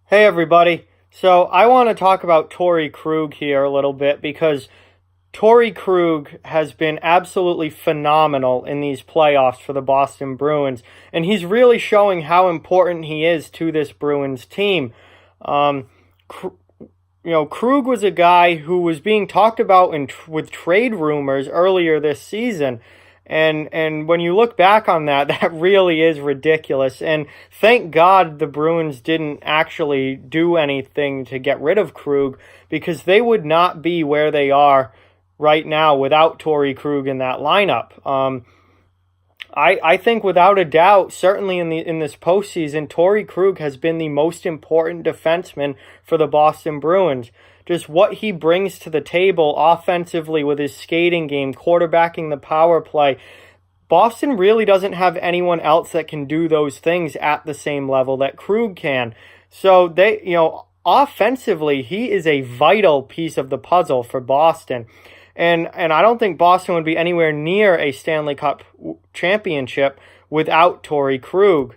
Hey everybody. So I want to talk about Torey Krug here a little bit because Torey Krug has been absolutely phenomenal in these playoffs for the Boston Bruins, and he's really showing how important he is to this Bruins team. Um, Krug was a guy who was being talked about with trade rumors earlier this season. And when you look back on that, that really is ridiculous. And thank God the Bruins didn't actually do anything to get rid of Krug, because they would not be where they are right now without Torey Krug in that lineup. I think without a doubt, certainly in this postseason, Torey Krug has been the most important defenseman for the Boston Bruins. Just what he brings to the table offensively with his skating game, quarterbacking the power play. Boston really doesn't have anyone else that can do those things at the same level that Krug can. So offensively, he is a vital piece of the puzzle for Boston. And I don't think Boston would be anywhere near a Stanley Cup championship without Torey Krug.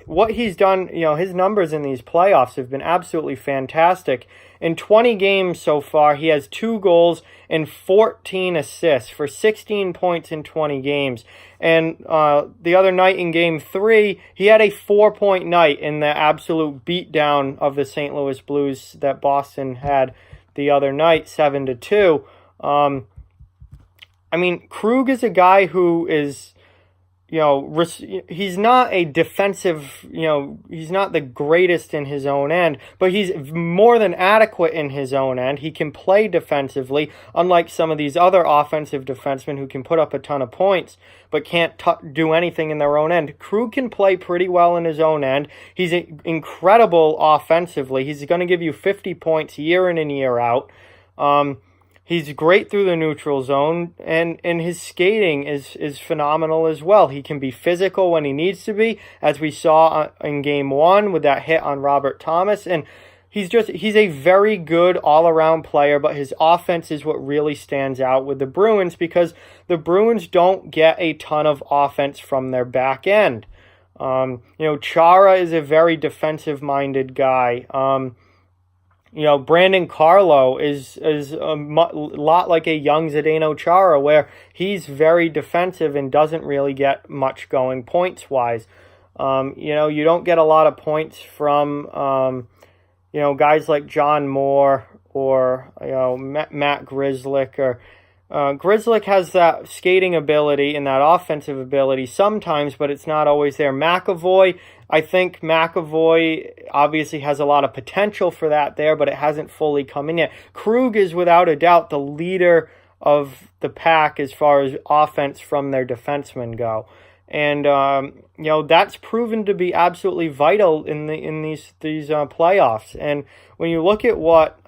What he's done, his numbers in these playoffs have been absolutely fantastic. In 20 games so far, he has 2 goals and 14 assists for 16 points in 20 games. And the other night in Game 3, he had a 4-point night in the absolute beatdown of the St. Louis Blues that Boston had the other night, 7-2. Krug is a guy who is, he's not a defensive, he's not the greatest in his own end, but he's more than adequate in his own end. He can play defensively, unlike some of these other offensive defensemen who can put up a ton of points, but can't do anything in their own end. Krug can play pretty well in his own end. He's incredible offensively. He's going to give you 50 points year in and year out. He's great through the neutral zone, and his skating is phenomenal as well. He can be physical when he needs to be, as we saw in Game 1 with that hit on Robert Thomas. And he's a very good all-around player, but his offense is what really stands out with the Bruins, because the Bruins don't get a ton of offense from their back end. Chara is a very defensive-minded guy. Brandon Carlo is a lot like a young Zdeno Chara, where he's very defensive and doesn't really get much going points-wise. You don't get a lot of points from, guys like John Moore or, Matt Grzelcyk. Grzelcyk has that skating ability and that offensive ability sometimes, but it's not always there. I think McAvoy obviously has a lot of potential for that there, but it hasn't fully come in yet. Krug is without a doubt the leader of the pack as far as offense from their defensemen go. And, that's proven to be absolutely vital in these playoffs. And when you look at what,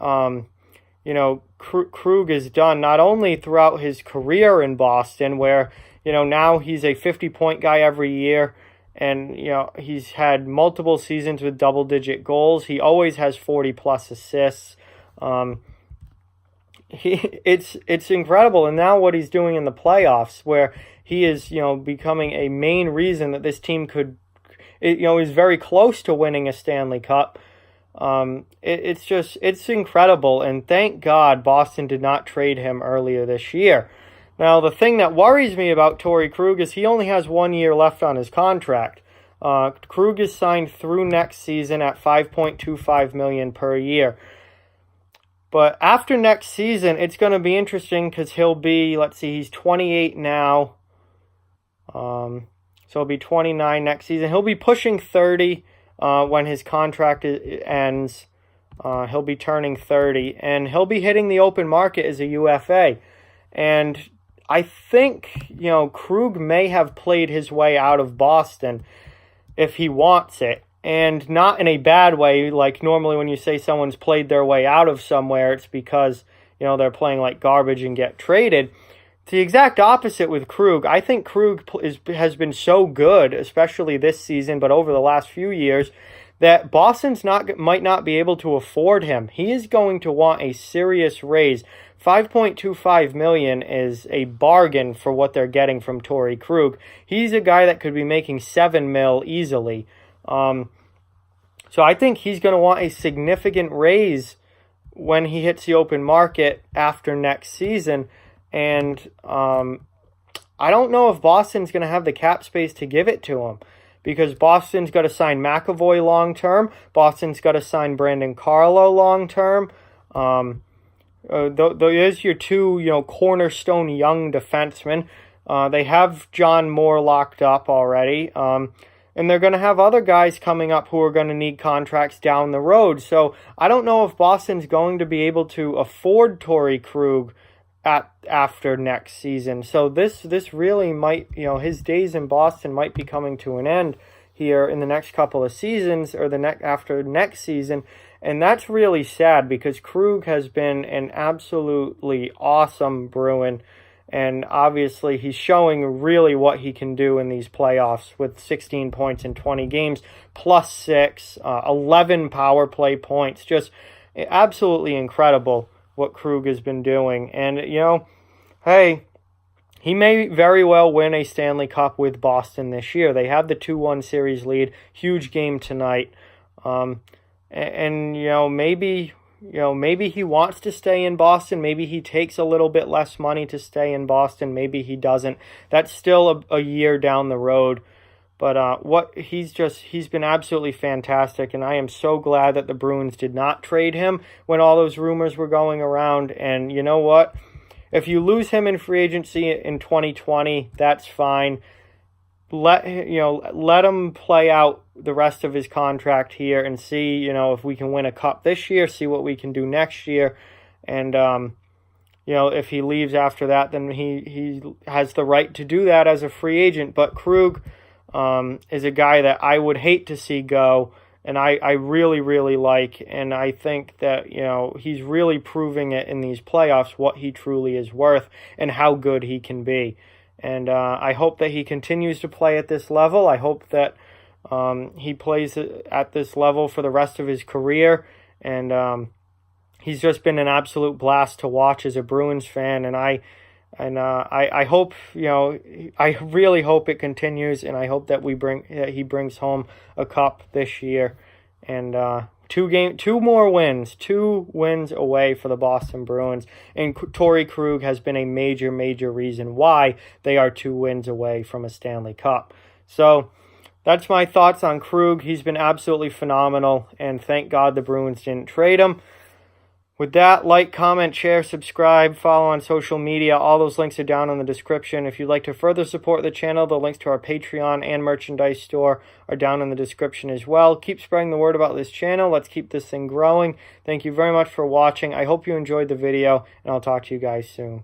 Krug has done, not only throughout his career in Boston, where, now he's a 50-point guy every year, and, he's had multiple seasons with double-digit goals. He always has 40-plus assists. It's incredible. And now what he's doing in the playoffs, where he is, becoming a main reason that this team is very close to winning a Stanley Cup. It's incredible. And thank God Boston did not trade him earlier this year. Now, the thing that worries me about Torey Krug is he only has 1 year left on his contract. Krug is signed through next season at $5.25 million per year. But after next season, it's going to be interesting, because he'll be, he's 28 now. So he'll be 29 next season. He'll be pushing 30 when his contract ends. He'll be turning 30, and he'll be hitting the open market as a UFA. And I think, Krug may have played his way out of Boston if he wants it, and not in a bad way. Like normally when you say someone's played their way out of somewhere, it's because, they're playing like garbage and get traded. It's the exact opposite with Krug. I think Krug has been so good, especially this season, but over the last few years, that Boston's might not be able to afford him. He is going to want a serious raise. $5.25 million is a bargain for what they're getting from Torey Krug. He's a guy that could be making $7 million easily. So I think he's going to want a significant raise when he hits the open market after next season. And I don't know if Boston's going to have the cap space to give it to him, because Boston's got to sign McAvoy long-term. Boston's got to sign Brandon Carlo long-term. There's your two, cornerstone young defensemen. They have John Moore locked up already. And they're going to have other guys coming up who are going to need contracts down the road. So I don't know if Boston's going to be able to afford Torey Krug after next season. So this really might, his days in Boston might be coming to an end here in the next couple of seasons, or after next season. And that's really sad, because Krug has been an absolutely awesome Bruin. And obviously, he's showing really what he can do in these playoffs with 16 points in 20 games, plus 6, 11 power play points. Just absolutely incredible what Krug has been doing. And, hey, he may very well win a Stanley Cup with Boston this year. They have the 2-1 series lead. Huge game tonight. Maybe he wants to stay in Boston. Maybe he takes a little bit less money to stay in Boston. Maybe he doesn't. That's still a year down the road. But he's been absolutely fantastic, and I am so glad that the Bruins did not trade him when all those rumors were going around. And you know what? If you lose him in free agency in 2020, that's fine. Let him play out the rest of his contract here and see, if we can win a cup this year, see what we can do next year. And, if he leaves after that, then he has the right to do that as a free agent. But Krug is a guy that I would hate to see go, and I really, really like. And I think that, he's really proving it in these playoffs, what he truly is worth and how good he can be. And I hope that he continues to play at this level. I hope that he plays at this level for the rest of his career. And he's just been an absolute blast to watch as a Bruins fan. And I hope, I really hope it continues. And I hope that he brings home a cup this year. And 2 more wins, 2 wins away for the Boston Bruins, and Torey Krug has been a major, major reason why they are 2 wins away from a Stanley Cup. So that's my thoughts on Krug. He's been absolutely phenomenal, and thank God the Bruins didn't trade him. With that, like, comment, share, subscribe, follow on social media. All those links are down in the description. If you'd like to further support the channel, the links to our Patreon and merchandise store are down in the description as well. Keep spreading the word about this channel. Let's keep this thing growing. Thank you very much for watching. I hope you enjoyed the video, and I'll talk to you guys soon.